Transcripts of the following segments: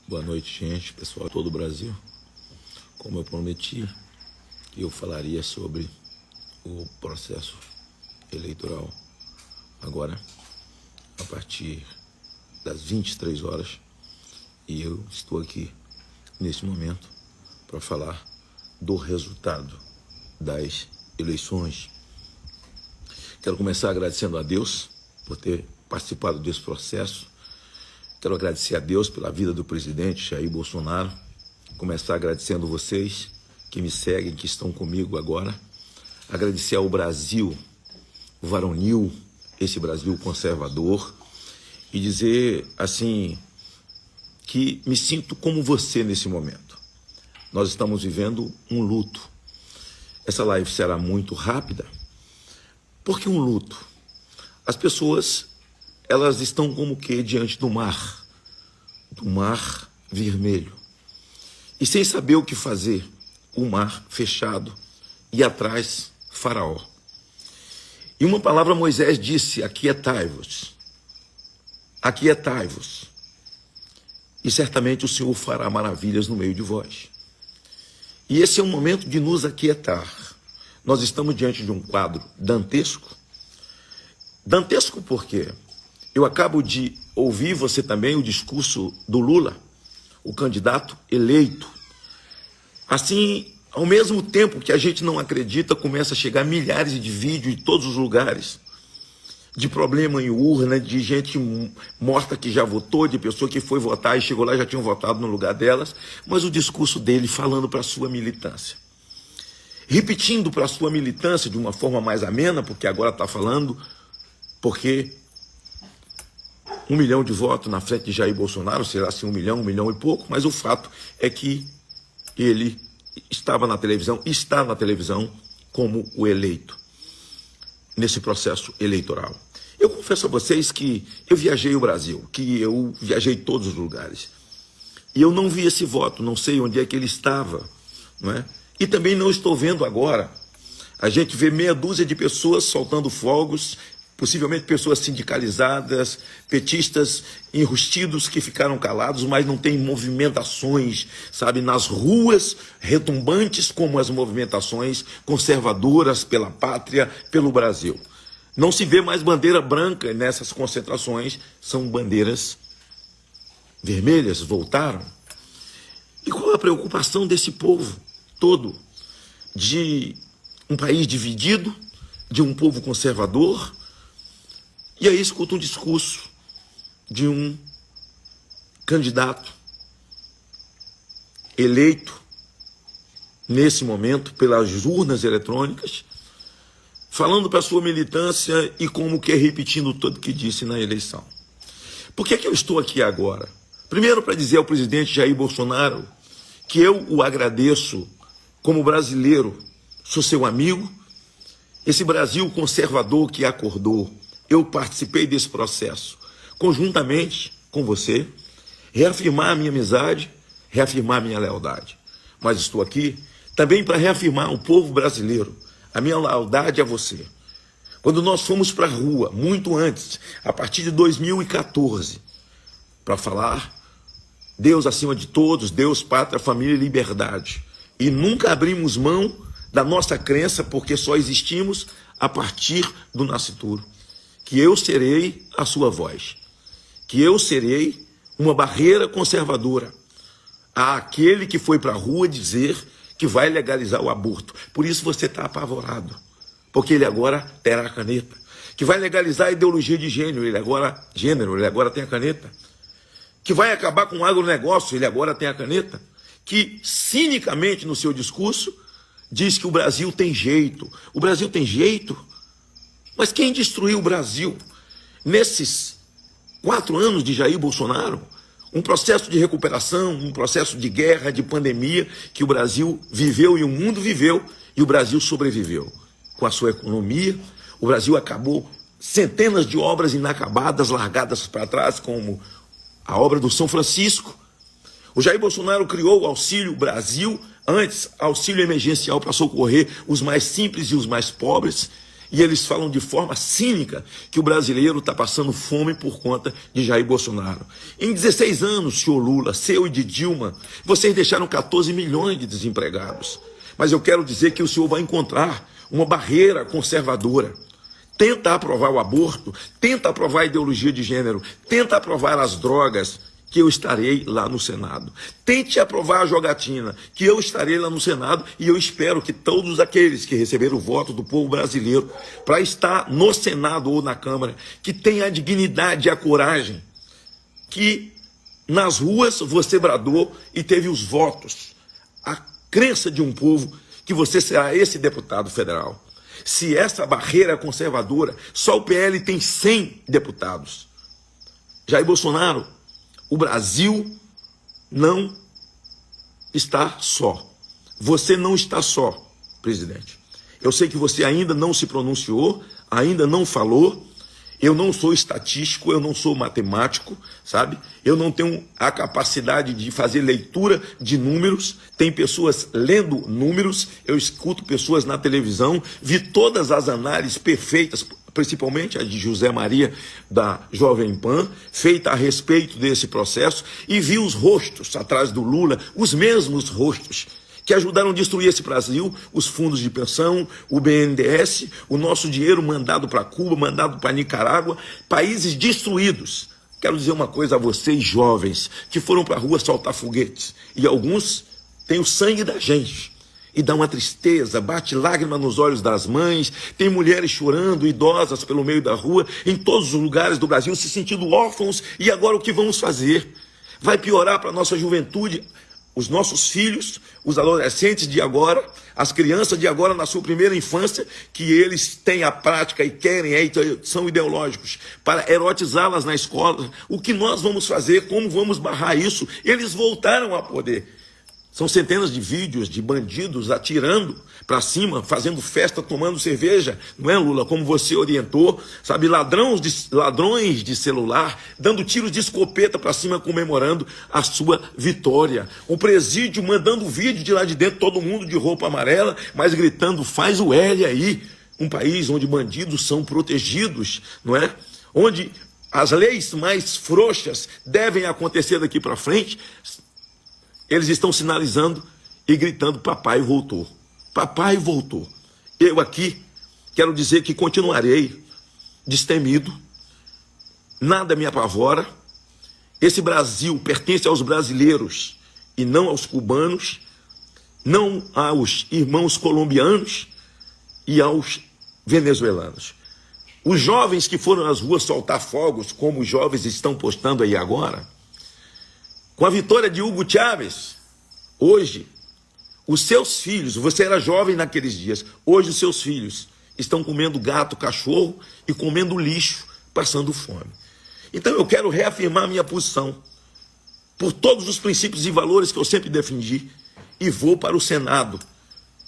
Boa noite, gente, pessoal de todo o Brasil. Como eu prometi, eu falaria sobre o processo eleitoral agora, a partir das 23 horas. E eu estou aqui, neste momento, para falar do resultado das eleições. Quero começar agradecendo a Deus por ter participado desse processo. Quero agradecer a Deus pela vida do presidente Jair Bolsonaro. Começar agradecendo vocês que me seguem, que estão comigo agora. Agradecer ao Brasil varonil, esse Brasil conservador. E dizer, assim, que me sinto como você nesse momento. Nós estamos vivendo um luto. Essa live será muito rápida. Por que um luto? As pessoas, elas estão como que diante do mar vermelho. E sem saber o que fazer, o mar fechado e atrás Faraó. E uma palavra Moisés disse: aquietai-vos, aquietai-vos, e certamente o Senhor fará maravilhas no meio de vós. E esse é o momento de nos aquietar. Nós estamos diante de um quadro dantesco. Dantesco por quê? Eu acabo de ouvir você também o discurso do Lula, o candidato eleito. Assim, ao mesmo tempo que a gente não acredita, começa a chegar milhares de vídeos em todos os lugares, de problema em urna, de gente morta que já votou, de pessoa que foi votar e chegou lá e já tinham votado no lugar delas, mas o discurso dele falando para a sua militância. Repetindo para a sua militância de uma forma mais amena, porque agora está falando, porque 1 milhão de votos na frente de Jair Bolsonaro, será assim 1 milhão e pouco, mas o fato é que ele estava na televisão, está na televisão como o eleito nesse processo eleitoral. Eu confesso a vocês que eu viajei o Brasil, que eu viajei todos os lugares, e eu não vi esse voto, não sei onde é que ele estava, não é? E também não estou vendo agora. A gente vê meia dúzia de pessoas soltando fogos, possivelmente pessoas sindicalizadas, petistas enrustidos que ficaram calados, mas não tem movimentações, sabe, nas ruas retumbantes como as movimentações conservadoras pela pátria, pelo Brasil. Não se vê mais bandeira branca nessas concentrações, são bandeiras vermelhas, voltaram. E qual a preocupação desse povo todo, de um país dividido, de um povo conservador? E aí escuta um discurso de um candidato eleito nesse momento pelas urnas eletrônicas, falando para a sua militância e como que repetindo tudo que disse na eleição. Por que eu estou aqui agora? Primeiro, para dizer ao presidente Jair Bolsonaro que eu o agradeço como brasileiro, sou seu amigo. Esse Brasil conservador que acordou, eu participei desse processo conjuntamente com você, reafirmar a minha amizade, reafirmar a minha lealdade. Mas estou aqui também para reafirmar ao povo brasileiro a minha lealdade a você. Quando nós fomos para a rua, muito antes, a partir de 2014, para falar Deus acima de todos, Deus, pátria, família e liberdade. E nunca abrimos mão da nossa crença, porque só existimos a partir do nascituro. Que eu serei a sua voz, que eu serei uma barreira conservadora àquele que foi para a rua dizer que vai legalizar o aborto. Por isso você está apavorado, porque ele agora terá a caneta. Que vai legalizar a ideologia de gênero, ele agora tem a caneta. Que vai acabar com o agronegócio, ele agora tem a caneta. Que cinicamente no seu discurso diz que o Brasil tem jeito. O Brasil tem jeito? Mas quem destruiu o Brasil nesses 4 anos de Jair Bolsonaro? Um processo de recuperação, um processo de guerra, de pandemia, que o Brasil viveu e o mundo viveu, e o Brasil sobreviveu. Com a sua economia, o Brasil acabou centenas de obras inacabadas, largadas para trás, como a obra do São Francisco. O Jair Bolsonaro criou o Auxílio Brasil, antes auxílio emergencial para socorrer os mais simples e os mais pobres. E eles falam de forma cínica que o brasileiro está passando fome por conta de Jair Bolsonaro. Em 16 anos, senhor Lula, seu e de Dilma, vocês deixaram 14 milhões de desempregados. Mas eu quero dizer que o senhor vai encontrar uma barreira conservadora. Tenta aprovar o aborto, tenta aprovar a ideologia de gênero, tenta aprovar as drogas, que eu estarei lá no Senado. Tente aprovar a jogatina, que eu estarei lá no Senado, e eu espero que todos aqueles que receberam o voto do povo brasileiro para estar no Senado ou na Câmara, que tenham a dignidade e a coragem, que nas ruas você bradou e teve os votos, a crença de um povo que você será esse deputado federal. Se essa barreira é conservadora, só o PL tem 100 deputados. Jair Bolsonaro, o Brasil não está só. Você não está só, presidente. Eu sei que você ainda não se pronunciou, ainda não falou. Eu não sou estatístico, eu não sou matemático, sabe? Eu não tenho a capacidade de fazer leitura de números. Tem pessoas lendo números, eu escuto pessoas na televisão, vi todas as análises perfeitas, principalmente a de José Maria, da Jovem Pan, feita a respeito desse processo, e vi os rostos atrás do Lula, os mesmos rostos que ajudaram a destruir esse Brasil, os fundos de pensão, o BNDES, o nosso dinheiro mandado para Cuba, mandado para Nicarágua, países destruídos. Quero dizer uma coisa a vocês, jovens, que foram para a rua soltar foguetes, e alguns têm o sangue da gente, e dá uma tristeza, bate lágrima nos olhos das mães, tem mulheres chorando, idosas pelo meio da rua, em todos os lugares do Brasil, se sentindo órfãos, e agora o que vamos fazer? Vai piorar para a nossa juventude, os nossos filhos, os adolescentes de agora, as crianças de agora na sua primeira infância, que eles têm a prática e querem, são ideológicos, para erotizá-las na escola. O que nós vamos fazer? Como vamos barrar isso? Eles voltaram a poder. São centenas de vídeos de bandidos atirando para cima, fazendo festa, tomando cerveja, não é, Lula? Como você orientou, sabe? Ladrões de celular, dando tiros de escopeta para cima, comemorando a sua vitória. O presídio mandando vídeo de lá de dentro, todo mundo de roupa amarela, mas gritando, faz o L aí. Um país onde bandidos são protegidos, não é? Onde as leis mais frouxas devem acontecer daqui para frente. Eles estão sinalizando e gritando, papai voltou. Papai voltou. Eu aqui quero dizer que continuarei destemido. Nada me apavora. Esse Brasil pertence aos brasileiros e não aos cubanos, não aos irmãos colombianos e aos venezuelanos. Os jovens que foram às ruas soltar fogos, como os jovens estão postando aí agora, com a vitória de Hugo Chávez, hoje, os seus filhos, você era jovem naqueles dias, hoje os seus filhos estão comendo gato, cachorro e comendo lixo, passando fome. Então eu quero reafirmar minha posição, por todos os princípios e valores que eu sempre defendi, e vou para o Senado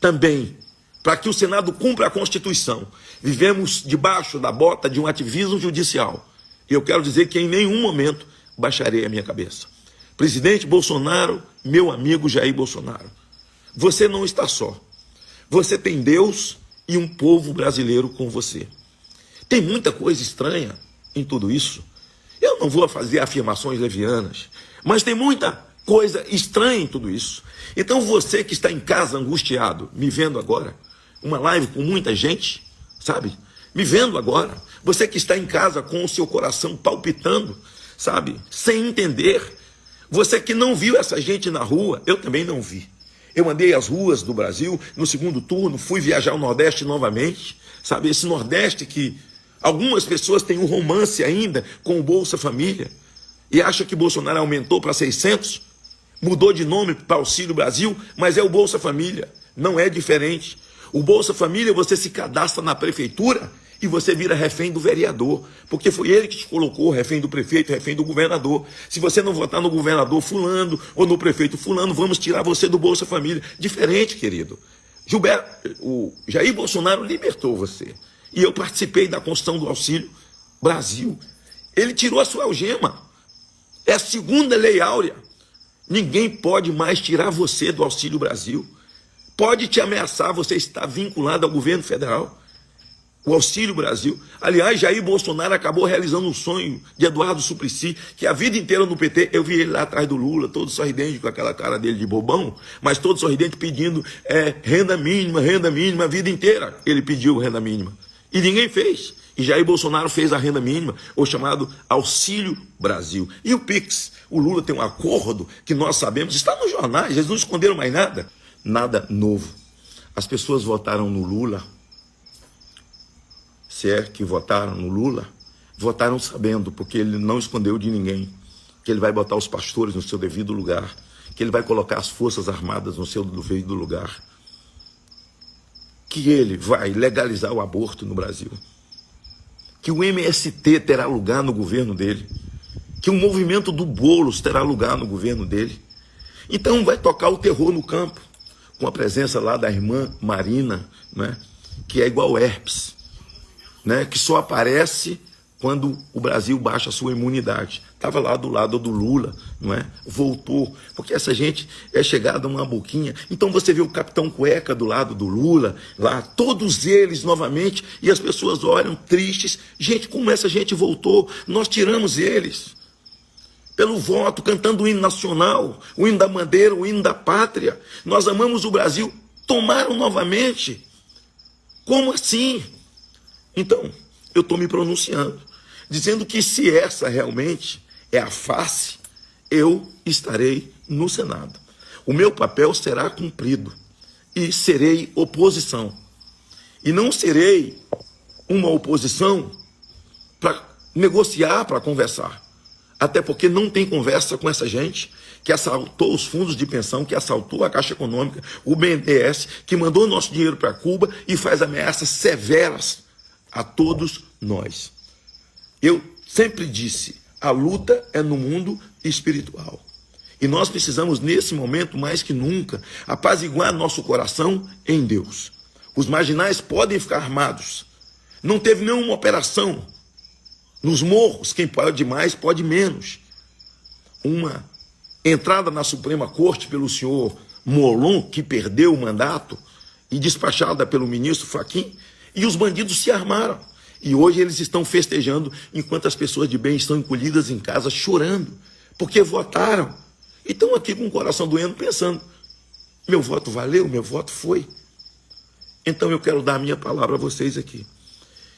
também, para que o Senado cumpra a Constituição. Vivemos debaixo da bota de um ativismo judicial, e eu quero dizer que em nenhum momento baixarei a minha cabeça. Presidente Bolsonaro, meu amigo Jair Bolsonaro, você não está só. Você tem Deus e um povo brasileiro com você. Tem muita coisa estranha em tudo isso. Eu não vou fazer afirmações levianas, mas tem muita coisa estranha em tudo isso. Então você que está em casa angustiado, me vendo agora, uma live com muita gente, sabe? Me vendo agora, você que está em casa com o seu coração palpitando, sabe? Sem entender. Você que não viu essa gente na rua, eu também não vi. Eu andei as ruas do Brasil no segundo turno, fui viajar ao Nordeste novamente, sabe? Esse Nordeste que algumas pessoas têm um romance ainda com o Bolsa Família e acham que Bolsonaro aumentou para 600, mudou de nome para Auxílio Brasil, mas é o Bolsa Família, não é diferente. O Bolsa Família você se cadastra na prefeitura e você vira refém do vereador, porque foi ele que te colocou, refém do prefeito, refém do governador. Se você não votar no governador fulano ou no prefeito fulano, vamos tirar você do Bolsa Família. Diferente, querido. O Jair Bolsonaro libertou você. E eu participei da construção do Auxílio Brasil. Ele tirou a sua algema. É a segunda lei áurea. Ninguém pode mais tirar você do Auxílio Brasil. Pode te ameaçar, você está vinculado ao governo federal. o Auxílio Brasil. Aliás, Jair Bolsonaro acabou realizando um sonho de Eduardo Suplicy, que a vida inteira no PT, eu vi ele lá atrás do Lula, todo sorridente, com aquela cara dele de bobão, mas todo sorridente pedindo renda mínima, a vida inteira ele pediu renda mínima. E ninguém fez. E Jair Bolsonaro fez a renda mínima, o chamado Auxílio Brasil. E o Pix? O Lula tem um acordo que nós sabemos, está nos jornais, eles não esconderam mais nada. Nada novo. As pessoas votaram no Lula, se é que votaram no Lula, votaram sabendo, porque ele não escondeu de ninguém, que ele vai botar os pastores no seu devido lugar, que ele vai colocar as Forças Armadas no seu devido lugar, que ele vai legalizar o aborto no Brasil, que o MST terá lugar no governo dele, que o movimento do Boulos terá lugar no governo dele. Então vai tocar o terror no campo, com a presença lá da irmã Marina, né, que é igual herpes, né, que só aparece quando o Brasil baixa a sua imunidade. Estava lá do lado do Lula, não é? Voltou, porque essa gente é chegada a uma boquinha. Então você vê o Capitão Cueca do lado do Lula, lá, todos eles novamente, e as pessoas olham tristes. Gente, como essa gente voltou? Nós tiramos eles pelo voto, cantando o hino nacional, o hino da bandeira, o hino da pátria. Nós amamos o Brasil, tomaram novamente. Como assim? Então, eu estou me pronunciando, dizendo que se essa realmente é a face, eu estarei no Senado. O meu papel será cumprido e serei oposição. E não serei uma oposição para negociar, para conversar. Até porque não tem conversa com essa gente que assaltou os fundos de pensão, que assaltou a Caixa Econômica, o BNDES, que mandou nosso dinheiro para Cuba e faz ameaças severas a todos nós. Eu sempre disse, a luta é no mundo espiritual. E nós precisamos, nesse momento, mais que nunca, apaziguar nosso coração em Deus. Os marginais podem ficar armados. Não teve nenhuma operação nos morros, quem pode mais, pode menos. Uma entrada na Suprema Corte pelo senhor Molon, que perdeu o mandato, e despachada pelo ministro Fachin, e os bandidos se armaram. E hoje eles estão festejando, enquanto as pessoas de bem estão encolhidas em casa, chorando, porque votaram. E estão aqui com o coração doendo, pensando, meu voto valeu, meu voto foi. Então eu quero dar a minha palavra a vocês aqui,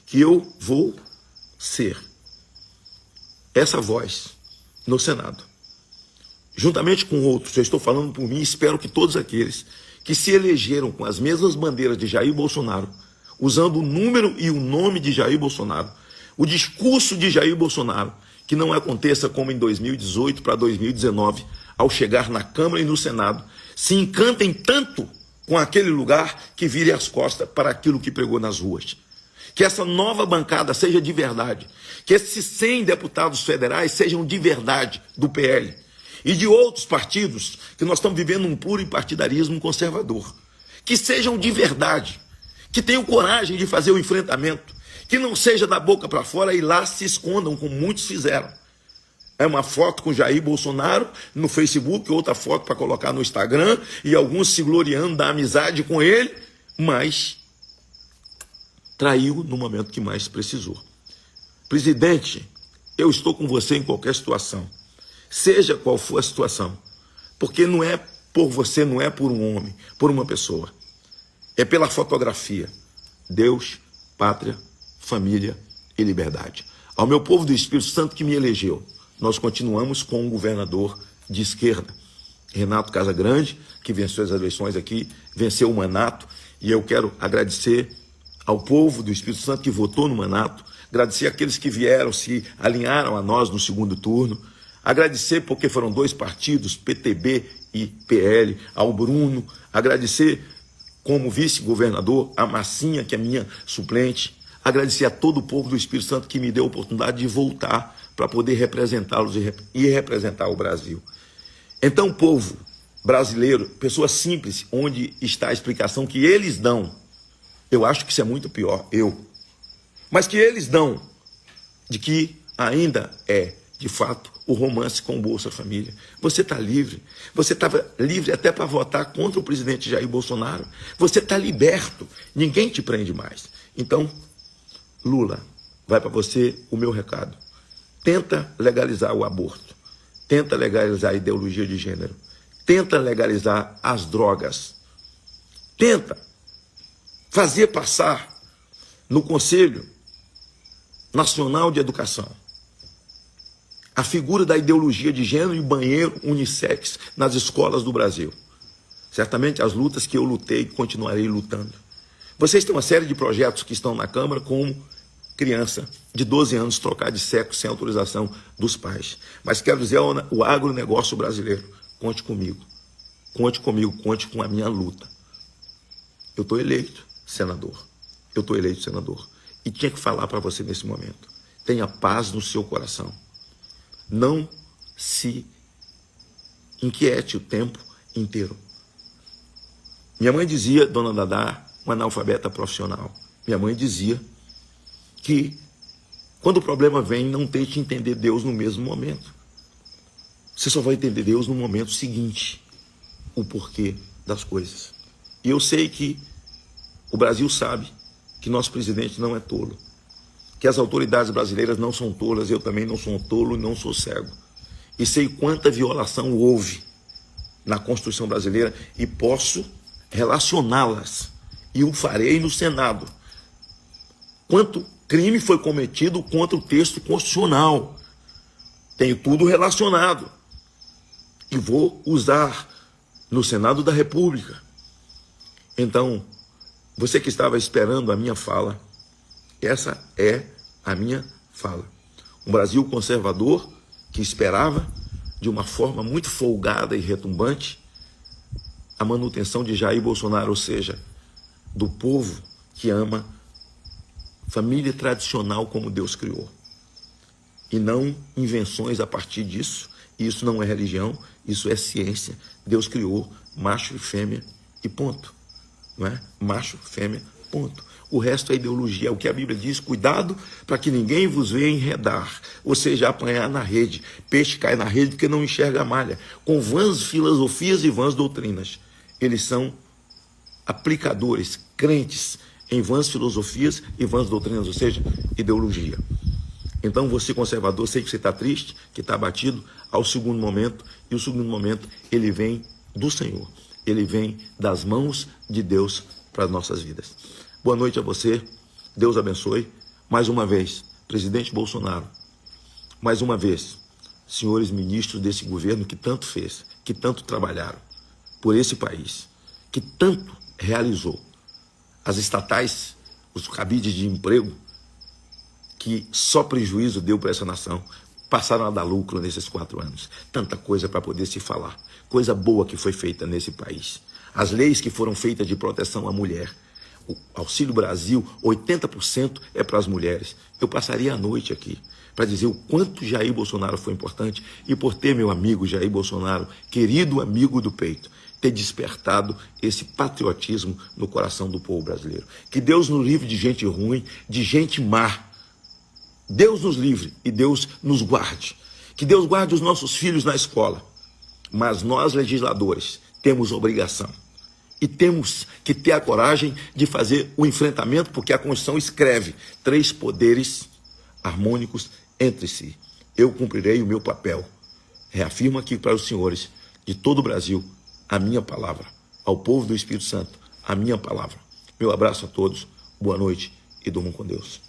que eu vou ser essa voz no Senado, juntamente com outros. Eu estou falando por mim, espero que todos aqueles que se elegeram com as mesmas bandeiras de Jair Bolsonaro, usando o número e o nome de Jair Bolsonaro, o discurso de Jair Bolsonaro, que não aconteça como em 2018 para 2019, ao chegar na Câmara e no Senado, se encantem tanto com aquele lugar que vire as costas para aquilo que pregou nas ruas. Que essa nova bancada seja de verdade, que esses 100 deputados federais sejam de verdade do PL e de outros partidos, que nós estamos vivendo um pluripartidarismo conservador, que sejam de verdade, que tenham coragem de fazer o enfrentamento, que não seja da boca para fora e lá se escondam, como muitos fizeram. É uma foto com Jair Bolsonaro no Facebook, outra foto para colocar no Instagram, e alguns se gloriando da amizade com ele, mas traiu no momento que mais precisou. Presidente, eu estou com você em qualquer situação, seja qual for a situação, porque não é por você, não é por um homem, por uma pessoa. É pela fotografia. Deus, pátria, família e liberdade. Ao meu povo do Espírito Santo que me elegeu, nós continuamos com um governador de esquerda, Renato Casagrande, que venceu as eleições aqui, venceu o mandato, e eu quero agradecer ao povo do Espírito Santo que votou no mandato, agradecer àqueles que vieram, se alinharam a nós no segundo turno, agradecer porque foram 2 partidos, PTB e PL, ao Bruno, agradecer como vice-governador a Massinha, que é minha suplente, agradecer a todo o povo do Espírito Santo que me deu a oportunidade de voltar para poder representá-los e representar o Brasil. Então, povo brasileiro, pessoas simples, onde está a explicação que eles dão, eu acho que isso é muito pior, mas que eles dão, de que ainda é, de fato, o romance com o Bolsa Família. Você está livre. Você estava livre até para votar contra o presidente Jair Bolsonaro. Você está liberto. Ninguém te prende mais. Então, Lula, vai para você o meu recado. Tenta legalizar o aborto. Tenta legalizar a ideologia de gênero. Tenta legalizar as drogas. Tenta fazer passar no Conselho Nacional de Educação a figura da ideologia de gênero e banheiro unissex nas escolas do Brasil. Certamente as lutas que eu lutei e continuarei lutando. Vocês têm uma série de projetos que estão na Câmara, como criança de 12 anos trocar de sexo sem autorização dos pais. Mas quero dizer o agronegócio brasileiro, conte comigo. Conte comigo, conte com a minha luta. Eu estou eleito senador. Eu estou eleito senador. E tinha que falar para você nesse momento. Tenha paz no seu coração. Não se inquiete o tempo inteiro. Minha mãe dizia, dona Dadá, uma analfabeta profissional. Minha mãe dizia que quando o problema vem, não tente entender Deus no mesmo momento. Você só vai entender Deus no momento seguinte, o porquê das coisas. E eu sei que o Brasil sabe que nosso presidente não é tolo, que as autoridades brasileiras não são tolas, eu também não sou tolo e não sou cego. E sei quanta violação houve na Constituição brasileira e posso relacioná-las, e o farei no Senado. Quanto crime foi cometido contra o texto constitucional. Tenho tudo relacionado. E vou usar no Senado da República. Então, você que estava esperando a minha fala, essa é a minha fala. Um Brasil conservador que esperava, de uma forma muito folgada e retumbante, a manutenção de Jair Bolsonaro, ou seja, do povo que ama família tradicional como Deus criou. E não invenções a partir disso. Isso não é religião, isso é ciência. Deus criou macho e fêmea e ponto. Não é? Macho, fêmea, ponto. O resto é ideologia. É o que a Bíblia diz: cuidado para que ninguém vos venha enredar, ou seja, apanhar na rede. Peixe cai na rede porque não enxerga a malha. Com vãs filosofias e vãs doutrinas. Eles são aplicadores, crentes em vãs filosofias e vãs doutrinas, ou seja, ideologia. Então você, conservador, sei que você está triste, que está abatido, ao segundo momento, e o segundo momento ele vem do Senhor, ele vem das mãos de Deus para as nossas vidas. Boa noite a você, Deus abençoe. Mais uma vez, presidente Bolsonaro, mais uma vez, senhores ministros desse governo que tanto fez, que tanto trabalharam por esse país, que tanto realizou. As estatais, os cabides de emprego, que só prejuízo deu para essa nação, passaram a dar lucro nesses 4 anos. Tanta coisa para poder se falar. Coisa boa que foi feita nesse país. As leis que foram feitas de proteção à mulher. O Auxílio Brasil, 80% é para as mulheres. Eu passaria a noite aqui para dizer o quanto Jair Bolsonaro foi importante e por ter meu amigo Jair Bolsonaro, querido amigo do peito, ter despertado esse patriotismo no coração do povo brasileiro. Que Deus nos livre de gente ruim, de gente má. Deus nos livre e Deus nos guarde. Que Deus guarde os nossos filhos na escola. Mas nós, legisladores, temos obrigação. E temos que ter a coragem de fazer o enfrentamento, porque a Constituição escreve 3 poderes harmônicos entre si. Eu cumprirei o meu papel. Reafirmo aqui para os senhores de todo o Brasil a minha palavra. Ao povo do Espírito Santo, a minha palavra. Meu abraço a todos, boa noite e durmam com Deus.